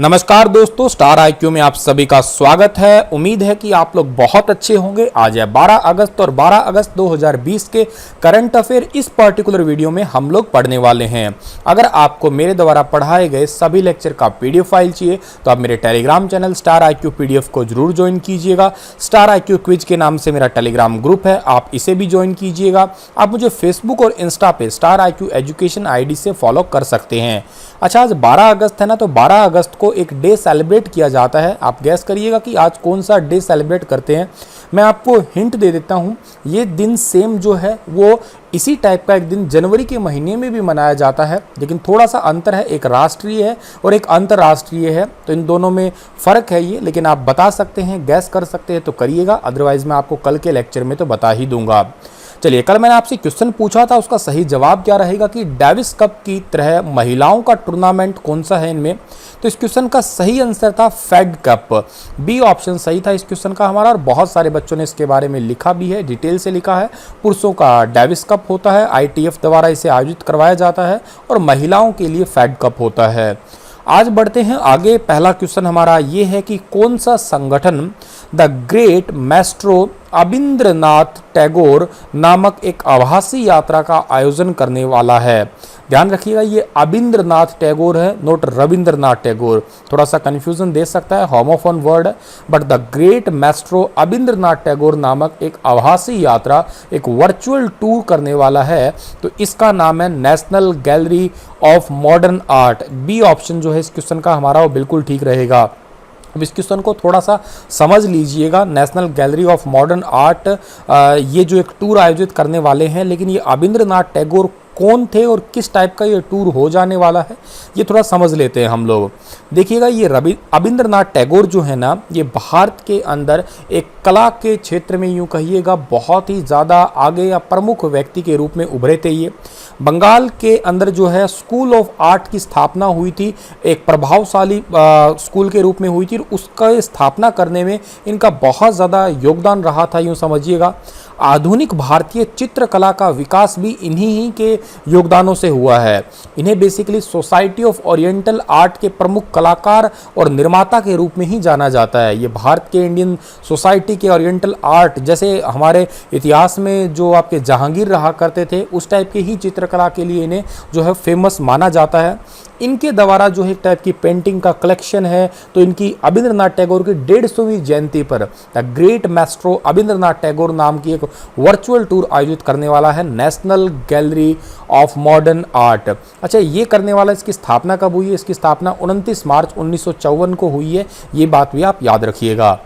नमस्कार दोस्तों, star IQ में आप सभी का स्वागत है। उम्मीद है कि आप लोग बहुत अच्छे होंगे। आज है 12 अगस्त और 12 अगस्त 2020 के करंट अफेयर इस पर्टिकुलर वीडियो में हम लोग पढ़ने वाले हैं। अगर आपको मेरे द्वारा पढ़ाए गए सभी लेक्चर का पीडीएफ फाइल चाहिए तो आप मेरे Telegram channel star IQ PDF को जरूर ज्वाइन कीजिएगा। स्टार आईक्यू क्विज के नाम से मेरा टेलीग्राम ग्रुप है, आप इसे भी ज्वाइन कीजिएगा। आप मुझे फेसबुक और इंस्टा पे स्टार आईक्यू एजुकेशन आईडी से फॉलो कर सकते हैं। अच्छा, आज 12 अगस्त है ना, तो 12 अगस्त को एक डे सेलिब्रेट किया जाता है। आप गैस करिएगा कि आज कौन सा डे सेलिब्रेट करते हैं। मैं आपको हिंट दे देता हूं, ये दिन सेम जो है वो इसी टाइप का एक दिन जनवरी के महीने में भी मनाया जाता है, लेकिन थोड़ा सा अंतर है, एक राष्ट्रीय है और एक अंतर्राष्ट्रीय है, तो इन दोनों में फ़र्क है ये। लेकिन आप बता सकते हैं, गैस कर सकते हैं तो करिएगा, अदरवाइज मैं आपको कल के लेक्चर में तो बता ही दूंगा। चलिए, कल मैंने आपसे क्वेश्चन पूछा था, उसका सही जवाब क्या रहेगा कि डेविस कप की तरह महिलाओं का टूर्नामेंट कौन सा है इनमें। तो इस क्वेश्चन का सही आंसर था फेड कप। बी ऑप्शन सही था इस क्वेश्चन का हमारा, और बहुत सारे बच्चों ने इसके बारे में लिखा भी है, डिटेल से लिखा है। पुरुषों का डेविस कप होता है, आईटीएफ द्वारा इसे आयोजित करवाया जाता है, और महिलाओं के लिए फेड कप होता है। आज बढ़ते हैं आगे। पहला क्वेश्चन हमारा ये है कि कौन सा संगठन the great maestro Abindranath Tagore नामक एक आभासी यात्रा का आयोजन करने वाला है। ध्यान रखिएगा, ये अबिंद्रनाथ टैगोर है, नोट रविंद्रनाथ टैगोर। थोड़ा सा कंफ्यूजन दे सकता है, होमोफोन वर्ड है, but the great maestro Abindranath Tagore नामक एक आभासी यात्रा, एक वर्चुअल टूर करने वाला है। तो इसका नाम है National Gallery of Modern Art. B option जो है इस क्वेश्चन का हमारा वो बिल्कुल ठीक रहेगा। अब इस क्वेश्चन को थोड़ा सा समझ लीजिएगा। National Gallery of Modern art ये जो एक टूर आयोजित करने वाले हैं, लेकिन ये अबिंद्रनाथ टैगोर कौन थे और किस टाइप का ये टूर हो जाने वाला है, ये थोड़ा समझ लेते हैं हम लोग। देखिएगा, ये अबिंद्रनाथ टैगोर जो है ना, ये भारत के अंदर एक कला के क्षेत्र में यूँ कहिएगा बहुत ही ज़्यादा आगे या प्रमुख व्यक्ति के रूप में उभरे थे। ये बंगाल के अंदर जो है स्कूल ऑफ आर्ट की स्थापना हुई थी, एक प्रभावशाली स्कूल के रूप में हुई थी। उसका स्थापना करने में इनका बहुत ज़्यादा योगदान रहा था, यूँ समझिएगा। आधुनिक भारतीय चित्रकला का विकास भी इन्हीं ही के योगदानों से हुआ है। इन्हें basically society of oriental art के प्रमुख कलाकार और निर्माता के रूप में ही जाना जाता है। ये भारत के इंडियन सोसाइटी के ओरिएंटल आर्ट, जैसे हमारे इतिहास में जो आपके जहांगीर रहा करते थे, उस टाइप के ही चित्रकला के लिए इन्हें जो है फेमस माना जाता है। इनके द्वारा जो है एक टाइप की पेंटिंग का कलेक्शन है, तो इनकी अबिंद्रनाथ टैगोर की 150वीं जयंती पर the great maestro Abindranath Tagore नाम की एक वर्चुअल टूर आयोजित करने वाला है National Gallery of Modern art. अच्छा, ये करने वाला, इसकी स्थापना कब हुई है? इसकी स्थापना 29 मार्च 1954 को हुई है। ये बात भी आप याद रखिएगा।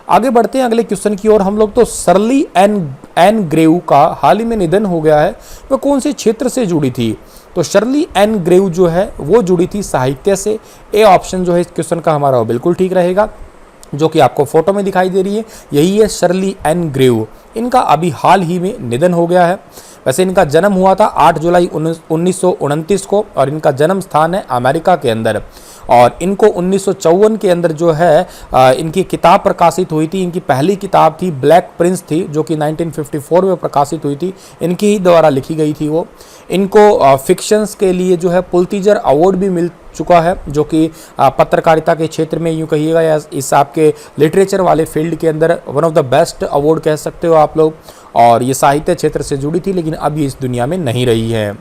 आगे बढ़ते हैं अगले क्वेश्चन की ओर हम लोग। तो शर्ली एन ग्रेव का हाल ही में निधन हो गया है, वह कौन से क्षेत्र से जुड़ी थी? तो शर्ली एन ग्रेव जो है वो जुड़ी थी साहित्य से। ए ऑप्शन जो है इस क्वेश्चन का हमारा वो बिल्कुल ठीक रहेगा, जो कि आपको फोटो में दिखाई दे रही है, यही है शर्ली एन ग्रेव। इनका अभी हाल ही में निधन हो गया है। वैसे इनका जन्म हुआ था 8 जुलाई 1929 को, और इनका जन्म स्थान है अमेरिका के अंदर। और इनको 1954 के अंदर जो है इनकी किताब प्रकाशित हुई थी। इनकी पहली किताब थी ब्लैक प्रिंस थी, जो कि 1954 में प्रकाशित हुई थी। इनकी ही द्वारा लिखी गई थी वो। इनको फिक्शंस के लिए जो है पुलित्जर अवार्ड भी मिल चुका है, जो कि पत्रकारिता के क्षेत्र में यूँ कहिएगा या इस आपके लिटरेचर वाले फील्ड के अंदर one of the best award कह सकते हो आप लोग। और ये साहित्य क्षेत्र से जुड़ी थी, लेकिन अब ये इस दुनिया में नहीं रही है।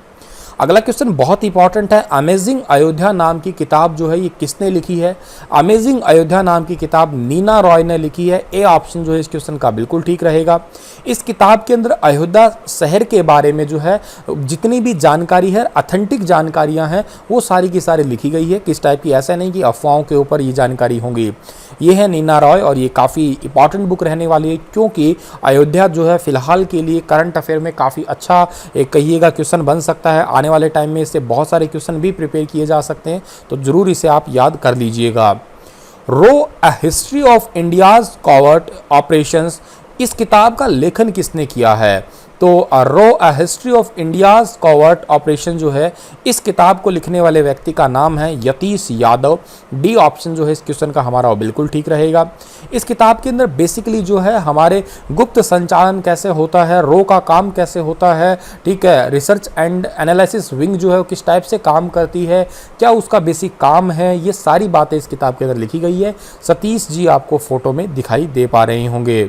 अगला क्वेश्चन बहुत इंपॉर्टेंट है। अमेजिंग अयोध्या नाम की किताब जो है ये किसने लिखी है? अमेजिंग अयोध्या नाम की किताब नीना रॉय ने लिखी है। ए ऑप्शन जो है इस क्वेश्चन का बिल्कुल ठीक रहेगा। इस किताब के अंदर अयोध्या शहर के बारे में जो है जितनी भी जानकारी है, ऑथेंटिक जानकारियां हैं, वो सारी की सारी लिखी गई है। किस टाइप की, ऐसा नहीं कि अफवाहों के ऊपर ये जानकारी होंगी। ये है नीना रॉय, और ये काफ़ी इंपॉर्टेंट बुक रहने वाली है, क्योंकि अयोध्या जो है फिलहाल के लिए करंट अफेयर में काफ़ी अच्छा एक कहिएगा क्वेश्चन बन सकता है। आने वाले टाइम में इससे बहुत सारे क्वेश्चन भी प्रिपेयर किए जा सकते हैं, तो जरूर इसे आप याद कर लीजिएगा। रो a history of India's covert operations, इस किताब का लेखन किसने किया है? तो रो a history of India's covert operation जो है, इस किताब को लिखने वाले व्यक्ति का नाम है यतीश यादव। डी ऑप्शन जो है इस क्वेश्चन का हमारा वो बिल्कुल ठीक रहेगा। इस किताब के अंदर बेसिकली जो है हमारे गुप्त संचालन कैसे होता है, रो का काम कैसे होता है, ठीक है, रिसर्च एंड एनालिसिस विंग जो है वो किस टाइप से काम करती है, क्या उसका बेसिक काम है, ये सारी बातें इस किताब के अंदर लिखी गई है। सतीश जी आपको फोटो में दिखाई दे पा रहे होंगे।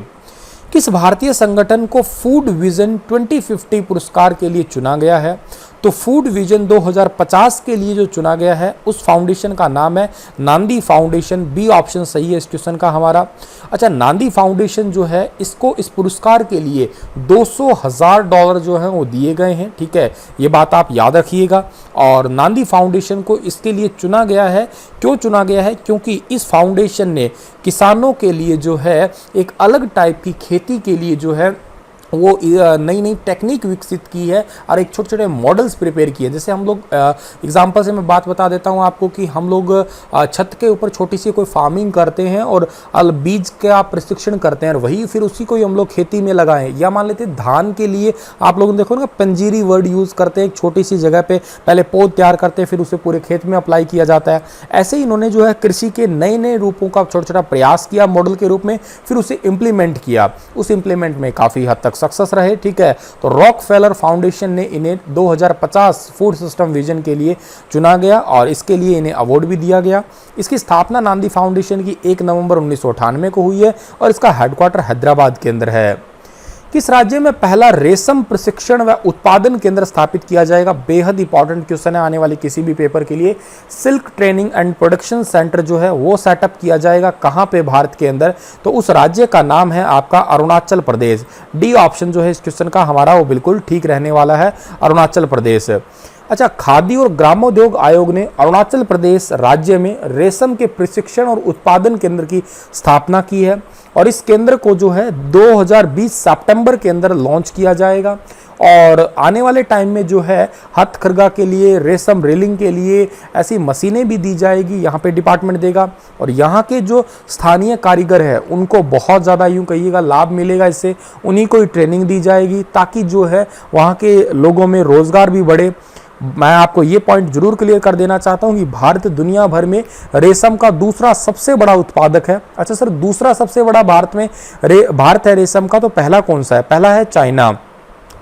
किस भारतीय संगठन को फूड विजन 2050 पुरस्कार के लिए चुना गया है? तो फूड विजन 2050 के लिए जो चुना गया है उस फाउंडेशन का नाम है नांदी फाउंडेशन। बी ऑप्शन सही है इस क्वेश्चन का हमारा। अच्छा, नांदी फाउंडेशन जो है इसको इस पुरस्कार के लिए $200,000 जो है वो दिए गए हैं, ठीक है, ये बात आप याद रखिएगा। और नांदी फाउंडेशन को इसके लिए चुना गया है, क्यों चुना गया है? क्योंकि इस फाउंडेशन ने किसानों के लिए जो है एक अलग टाइप की खेती के लिए जो है वो नई नई टेक्निक विकसित की है और एक छोटे छोटे मॉडल्स प्रिपेयर किए। जैसे हम लोग एग्जांपल से मैं बात बता देता हूँ आपको कि हम लोग छत के ऊपर छोटी सी कोई फार्मिंग करते हैं और बीज का प्रशिक्षण करते हैं और वही फिर उसी को ही हम लोग खेती में लगाएं। या मान लेते हैं धान के लिए आप लोग देखो ना, पंजीरी वर्ड यूज़ करते हैं, एक छोटी सी जगह पे पहले पौध तैयार करते हैं फिर उसे पूरे खेत में अप्लाई किया जाता है। ऐसे ही इन्होंने जो है कृषि के नए नए रूपों का छोटा छोटा प्रयास किया मॉडल के रूप में, फिर उसे इम्प्लीमेंट किया। उस इम्प्लीमेंट में काफ़ी हद तक सक्सेस रहे, ठीक है। तो रॉकफेलर फाउंडेशन ने इन्हें 2050 फूड सिस्टम विजन के लिए चुना गया और इसके लिए इन्हें अवार्ड भी दिया गया। इसकी स्थापना नांदी फाउंडेशन की 1 नवंबर 1998 को हुई है और इसका हेडक्वार्टर हैदराबाद के अंदर है। किस राज्य में पहला रेशम प्रशिक्षण व उत्पादन केंद्र स्थापित किया जाएगा? बेहद इंपॉर्टेंट क्वेश्चन है आने वाले किसी भी पेपर के लिए। Silk training and production centre जो है वो सेटअप किया जाएगा कहां पे? भारत के अंदर। तो उस राज्य का नाम है आपका अरुणाचल प्रदेश। डी ऑप्शन जो है इस क्वेश्चन का हमारा वो बिल्कुल ठीक रहने वाला है, अरुणाचल प्रदेश। अच्छा, खादी और ग्रामोद्योग आयोग ने अरुणाचल प्रदेश राज्य में रेशम के प्रशिक्षण और उत्पादन केंद्र की स्थापना की है और इस केंद्र को जो है 2020 सितंबर के अंदर लॉन्च किया जाएगा। और आने वाले टाइम में जो है हथकरघा के लिए, रेशम रीलिंग के लिए ऐसी मशीनें भी दी जाएगी, यहाँ पे डिपार्टमेंट देगा। और यहाँ के जो स्थानीय कारीगर है उनको बहुत ज़्यादा यूँ कहिएगा लाभ मिलेगा इससे, उन्हीं को ही ट्रेनिंग दी जाएगी ताकि जो है वहाँ के लोगों में रोज़गार भी बढ़े। मैं आपको ये पॉइंट जरूर क्लियर कर देना चाहता हूँ कि भारत दुनिया भर में रेशम का दूसरा सबसे बड़ा उत्पादक है। अच्छा सर, दूसरा सबसे बड़ा भारत है रेशम का, तो पहला कौन सा है? पहला है चाइना।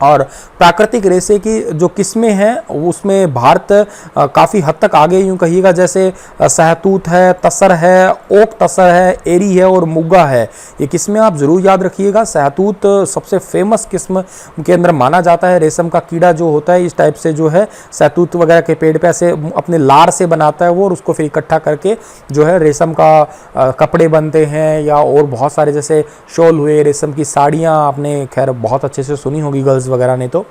और प्राकृतिक रेशे की जो किस्में हैं उसमें भारत काफ़ी हद तक आगे यूँ कहिएगा, जैसे सहतूत है, तसर है, ओक तसर है, एरी है और मुग्गा है। ये किस्में आप ज़रूर याद रखिएगा। सहतूत सबसे फेमस किस्म के अंदर माना जाता है। रेशम का कीड़ा जो होता है इस टाइप से जो है सहतूत वगैरह के पेड़ पे ऐसे अपने लार से बनाता है वो, और उसको फिर इकट्ठा करके जो है रेशम का कपड़े बनते हैं या और बहुत सारे जैसे शॉल हुए, रेशम की साड़ियाँ आपने खैर बहुत अच्छे से सुनी होगी गर्ल्स वगैरह ने। तो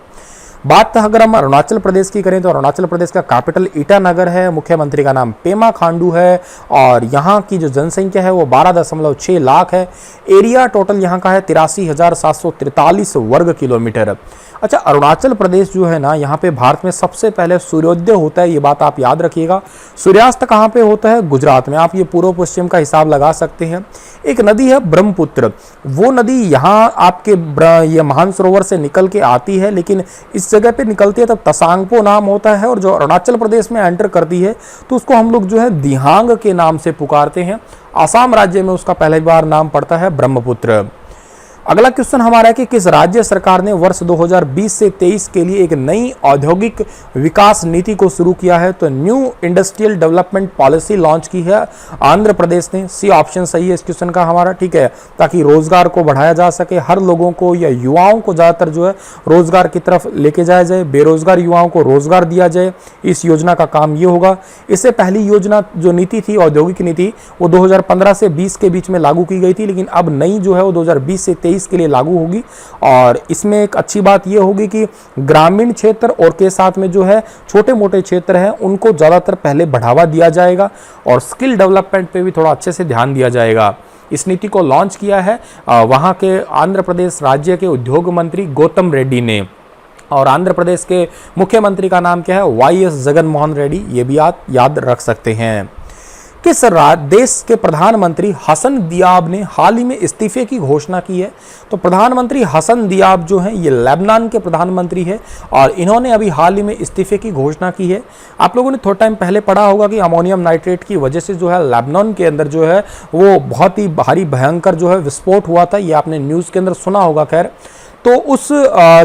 बात अगर हम अरुणाचल प्रदेश की करें तो अरुणाचल प्रदेश का कैपिटल ईटानगर है, मुख्यमंत्री का नाम पेमा खांडू है और यहाँ की जो जनसंख्या है वो 12.6 लाख है। एरिया टोटल यहाँ का है 83,743 वर्ग किलोमीटर। अच्छा, अरुणाचल प्रदेश जो है ना, यहाँ पे भारत में सबसे पहले सूर्योदय होता है, ये बात आप याद रखिएगा। सूर्यास्त कहाँ पे होता है? गुजरात में। आप ये पूर्व पश्चिम का हिसाब लगा सकते हैं। एक नदी है ब्रह्मपुत्र, वो नदी यहाँ आपके ये महान सरोवर से निकल के आती है, लेकिन इस जगह पे निकलती है तब तसांगपो नाम होता है, और जो अरुणाचल प्रदेश में एंटर करती है तो उसको हम लोग जो है दिहांग के नाम से पुकारते हैं। आसाम राज्य में उसका पहली बार नाम पड़ता है ब्रह्मपुत्र। अगला क्वेश्चन हमारा है कि किस राज्य सरकार ने वर्ष 2020 से 23 के लिए एक नई औद्योगिक विकास नीति को शुरू किया है? तो new industrial development policy launch की है आंध्र प्रदेश ने। सी ऑप्शन सही है इस क्वेश्चन का हमारा, ठीक है, ताकि रोजगार को बढ़ाया जा सके, हर लोगों को या युवाओं को ज़्यादातर जो है रोजगार की तरफ लेके जाया जाए, बेरोजगार युवाओं को रोजगार दिया जाए। इस योजना का काम ये होगा। इससे पहली योजना जो नीति थी, औद्योगिक नीति, वो 2015 से 20 के बीच में लागू की गई थी, लेकिन अब नई जो है वो 2020 से 23 के लिए लागू होगी। और इसमें एक अच्छी बात यह होगी कि ग्रामीण क्षेत्र और के साथ में जो है छोटे मोटे क्षेत्र हैं उनको ज़्यादातर पहले बढ़ावा दिया जाएगा और स्किल डेवलपमेंट पे भी थोड़ा अच्छे से ध्यान दिया जाएगा। इस नीति को लॉन्च किया है वहाँ के आंध्र प्रदेश राज्य के उद्योग मंत्री गौतम रेड्डी ने, और आंध्र प्रदेश के मुख्यमंत्री का नाम क्या है? YS जगन मोहन रेड्डी। ये भी आप याद रख सकते हैं। किस देश के प्रधानमंत्री हसन दियाब ने हाल ही में इस्तीफे की घोषणा की है? तो प्रधानमंत्री हसन दियाब जो हैं ये लेबनान के प्रधानमंत्री है और इन्होंने अभी हाल ही में इस्तीफे की घोषणा की है। आप लोगों ने थोड़ा टाइम पहले पढ़ा होगा कि अमोनियम नाइट्रेट की वजह से जो है लेबनान के अंदर जो है वो बहुत ही भारी भयंकर जो है विस्फोट हुआ था, ये आपने न्यूज़ के अंदर सुना होगा। खैर, तो उस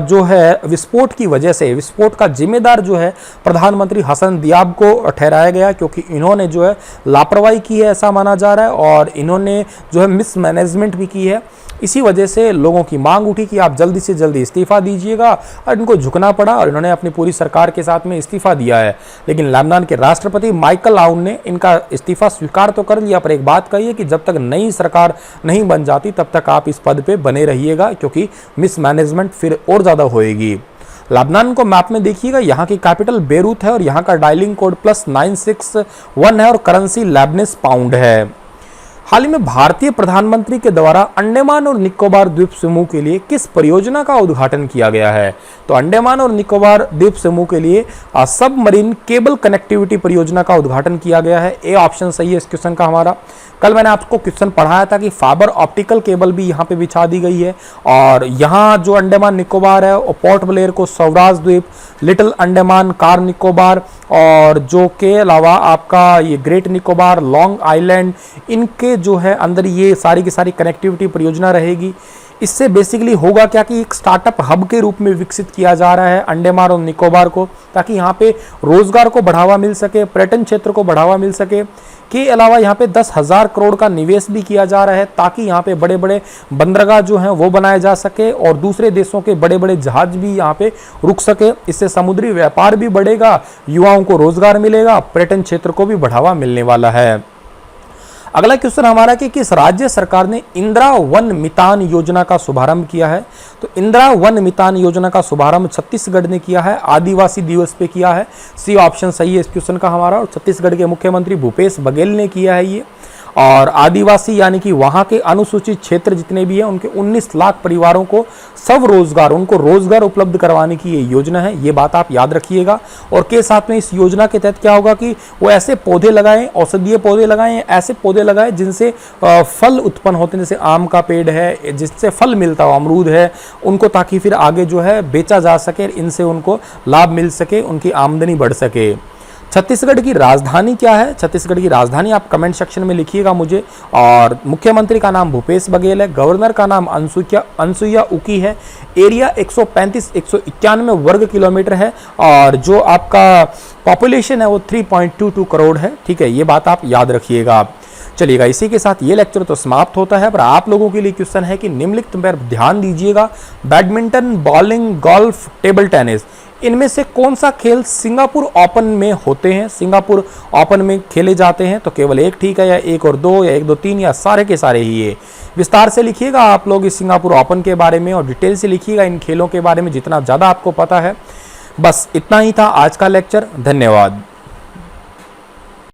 जो है विस्फोट की वजह से विस्फोट का जिम्मेदार जो है प्रधानमंत्री हसन दियाब को ठहराया गया, क्योंकि इन्होंने जो है लापरवाही की है ऐसा माना जा रहा है और इन्होंने जो है मिसमैनेजमेंट भी की है। इसी वजह से लोगों की मांग उठी कि आप जल्दी से जल्दी इस्तीफा दीजिएगा और इनको झुकना पड़ा और इन्होंने अपनी पूरी सरकार के साथ में इस्तीफा दिया है। लेकिन लेबनान के राष्ट्रपति माइकल आउन ने इनका इस्तीफा स्वीकार तो कर लिया, पर एक बात कही है कि जब तक नई सरकार नहीं बन जाती तब तक आप इस पद पे बने रहिएगा, क्योंकि मिसमैनेजमेंट फिर और ज़्यादा होएगी। लेबनान को मैप में देखिएगा, यहाँ की कैपिटल बेरूत है और यहाँ का डायलिंग कोड +961 है और करेंसी लेबनीज पाउंड है। हाल ही में भारतीय प्रधानमंत्री के द्वारा अंडमान और निकोबार द्वीप समूह के लिए किस परियोजना का उद्घाटन किया गया है? तो अंडमान और निकोबार द्वीप समूह के लिए सबमरीन केबल कनेक्टिविटी परियोजना का उद्घाटन किया गया है। ए ऑप्शन सही है इस क्वेश्चन का हमारा। कल मैंने आपको क्वेश्चन पढ़ाया था कि फाइबर ऑप्टिकल केबल भी यहाँ पे बिछा दी गई है और यहाँ जो अंडमान निकोबार है और पोर्ट ब्लेयर को स्वराज द्वीप, लिटिल अंडमान, कार निकोबार और जो के अलावा आपका ये ग्रेट निकोबार, लॉन्ग आइलैंड, इनके जो है अंदर ये सारी की सारी कनेक्टिविटी परियोजना रहेगी। इससे बेसिकली होगा क्या कि एक स्टार्टअप हब के रूप में विकसित किया जा रहा है अंडमान और निकोबार को, ताकि यहाँ पे रोजगार को बढ़ावा मिल सके, पर्यटन क्षेत्र को बढ़ावा मिल सके। के अलावा यहाँ पे 10,000 करोड़ का निवेश भी किया जा रहा है ताकि यहाँ पे बड़े बड़े बंदरगाह जो हैं वो बनाए जा सके और दूसरे देशों के बड़े बड़े जहाज भी यहाँ पे रुक सके। इससे समुद्री व्यापार भी बढ़ेगा, युवाओं को रोजगार मिलेगा, पर्यटन क्षेत्र को भी बढ़ावा मिलने वाला है। अगला क्वेश्चन हमारा कि किस राज्य सरकार ने इंदिरा वन मितान योजना का शुभारंभ किया है? तो इंदिरा वन मितान योजना का शुभारंभ छत्तीसगढ़ ने किया है, आदिवासी दिवस पे किया है। सी ऑप्शन सही है इस क्वेश्चन का हमारा और छत्तीसगढ़ के मुख्यमंत्री भूपेश बघेल ने किया है ये। और आदिवासी यानी कि वहाँ के अनुसूचित क्षेत्र जितने भी हैं उनके 19 लाख परिवारों को उनको रोजगार उपलब्ध करवाने की ये योजना है, ये बात आप याद रखिएगा। और के साथ में इस योजना के तहत क्या होगा कि वो ऐसे पौधे लगाएं, औषधीय पौधे लगाएं, ऐसे पौधे लगाएं जिनसे फल उत्पन्न होते हैं, जैसे आम का पेड़ है जिससे फल मिलता हो, अमरूद है, उनको ताकि फिर आगे जो है बेचा जा सके, इनसे उनको लाभ मिल सके, उनकी आमदनी बढ़ सके। छत्तीसगढ़ की राजधानी क्या है? छत्तीसगढ़ की राजधानी आप कमेंट सेक्शन में लिखिएगा मुझे। और मुख्यमंत्री का नाम भूपेश बघेल है, गवर्नर का नाम अनसुईया उकी है, एरिया 191 वर्ग किलोमीटर है और जो आपका पॉपुलेशन है वो 3.22 करोड़ है। ठीक है, ये बात आप याद रखिएगा। चलिएगा, इसी के साथ ये लेक्चर तो समाप्त होता है, पर आप लोगों के लिए क्वेश्चन है कि निम्नलिखित पर ध्यान दीजिएगा। Badminton, bowling, golf, table tennis, इनमें से कौन सा खेल सिंगापुर ओपन में होते हैं, सिंगापुर ओपन में खेले जाते हैं? तो केवल एक ठीक है, या 1 और 2 या 1, 2, 3 या सारे के सारे ही ये? विस्तार से लिखिएगा आप लोग इस सिंगापुर ओपन के बारे में और डिटेल से लिखिएगा इन खेलों के बारे में जितना ज़्यादा आपको पता है। बस इतना ही था आज का लेक्चर। धन्यवाद।